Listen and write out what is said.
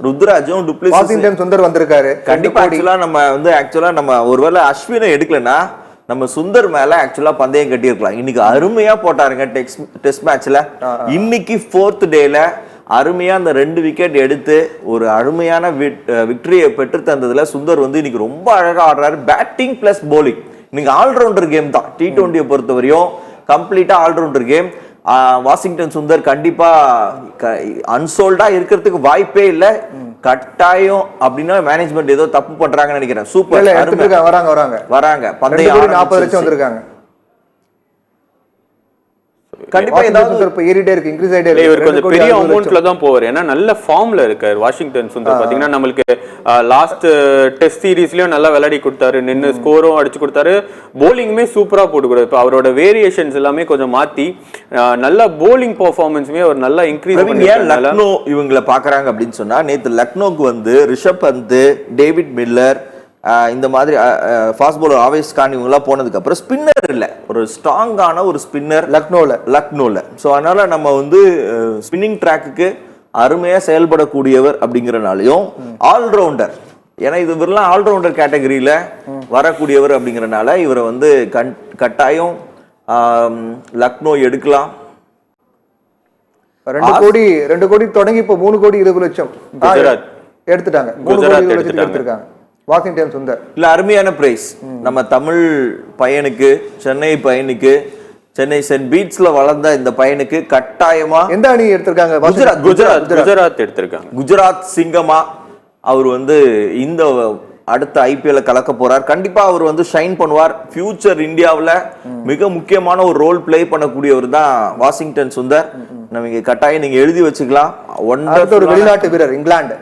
ருத்ராஜும் du Plessis Washington Sundar வந்திருக்காரு. கண்டிப்பா ஆக்சுவலா நம்ம ஒருவேளை அஸ்வினை எடுக்கலன்னா நம்ம சுந்தர் மேல ஆக்சுவலா பந்தயம் கட்டி இருக்கலாம். இன்னைக்கு அருமையா போட்டாருங்க டெஸ்ட் மேட்ச்ல. இன்னைக்கு 4th டேல அருமையா அந்த 2 விக்கெட் எடுத்து ஒரு அருமையான விக்டரியை பெற்று தந்ததுல சுந்தர் இன்னைக்கு ரொம்ப அழகா ஆடுறாரு. பேட்டிங் பிளஸ் போலிங் இன்னைக்கு ஆல்ரவுண்டர் கேம் தான். T20 பொறுத்தவரையும் கம்ப்ளீட்டா ஆல்ரவுண்டர் கேம். வாஷிங்டன் சுந்தர் கண்டிப்பா அன்சோல்டா இருக்கிறதுக்கு வாய்ப்பே இல்லை. கட்டாயம் அப்படின்னா மேனேஜ்மெண்ட் ஏதோ தப்பு பண்றாங்கன்னு நினைக்கிறேன். சூப்பர் வராங்க பந்தயம் 40 லட்சம் வந்திருக்காங்க. கண்டிப்பா ஏறிட்டே இருக்கு, இன்க்ரீஸ் ஆயிட்டே இருக்கு. இவர் கொஞ்சம் பெரிய அமௌண்ட்ல தான் போவார். ஏன்னா நல்ல ஃபார்ம்ல இருக்காரு வாஷிங்டன் சுந்தர். பாத்தீங்கன்னா நம்மளுக்கு லாஸ்ட் டெஸ்ட் சீரீஸ்லயும் நல்லா விளையாடி கொடுத்தாரு, நின்று ஸ்கோரும் அடிச்சு கொடுத்தாரு, போலிங்குமே சூப்பரா போட்டு கொடுத்தாரு. இப்போ அவரோட வேரியேஷன்ஸ் எல்லாமே கொஞ்சம் மாத்தி நல்ல போலிங் பெர்ஃபார்மன்ஸுமே அவர் நல்லா இன்க்ரீஸ் பண்ணி. லக்னோ இவங்களை பாக்குறாங்க அப்படின்னு சொன்னா நேத்து லக்னோக்கு ரிஷப் பந்த், டேவிட் மில்லர் இந்த மாதிரி ஃபாஸ்ட் பவுலர் ஆவேஸ் கான் இவங்கெல்லாம் போனதுக்கு அப்புறம் ஸ்பின்னர் இல்லை, ஒரு ஸ்ட்ராங்கான ஒரு ஸ்பின்னர் லக்னோல. ஸோ அதனால நம்ம ஸ்பின்னிங் ட்ராக்குக்கு அருமையா செயல்படக்கூடியவர் அப்படிங்கிறனாலையும் ஆல்ரவுண்டர், ஏன்னா இவரெல்லாம் ஆல்ரவுண்டர் கேட்டகரியில வரக்கூடியவர் அப்படிங்கிறனால இவரை கட்டாயம் லக்னோ எடுக்கலாம். 2 கோடி தொடங்கி இப்போ 3 கோடி 20 லட்சம் எடுத்துட்டாங்க. 3 கோடி 20 லட்சம் எடுத்திருக்காங்க வாஷிங்டன் சுந்தர். இல்ல அருமையான பிரைஸ். நம்ம தமிழ் பையனுக்கு, சென்னை பையனுக்கு, சென்னை சென்ட் பீட்ஸ்ல வளர்ந்த இந்த பையனுக்கு கட்டாயமா எந்த அணி எடுத்திருக்காங்க? குஜராத் எடுத்திருக்காங்க. குஜராத் சிங்கமா அவர் இந்த அடுத்த IPL கலக்க போறார். கண்டிப்பா அவர் ஷைன் பண்ணுவார். ஃபியூச்சர் இந்தியாவில் மிக முக்கியமான ஒரு ரோல் பிளே பண்ணக்கூடியவர் தான் வாஷிங்டன் சுந்தர். நம்ம கட்டாயம் நீங்க எழுதி வச்சுக்கலாம். ஒரு வெளிநாட்டு வீரர், இங்கிலாந்து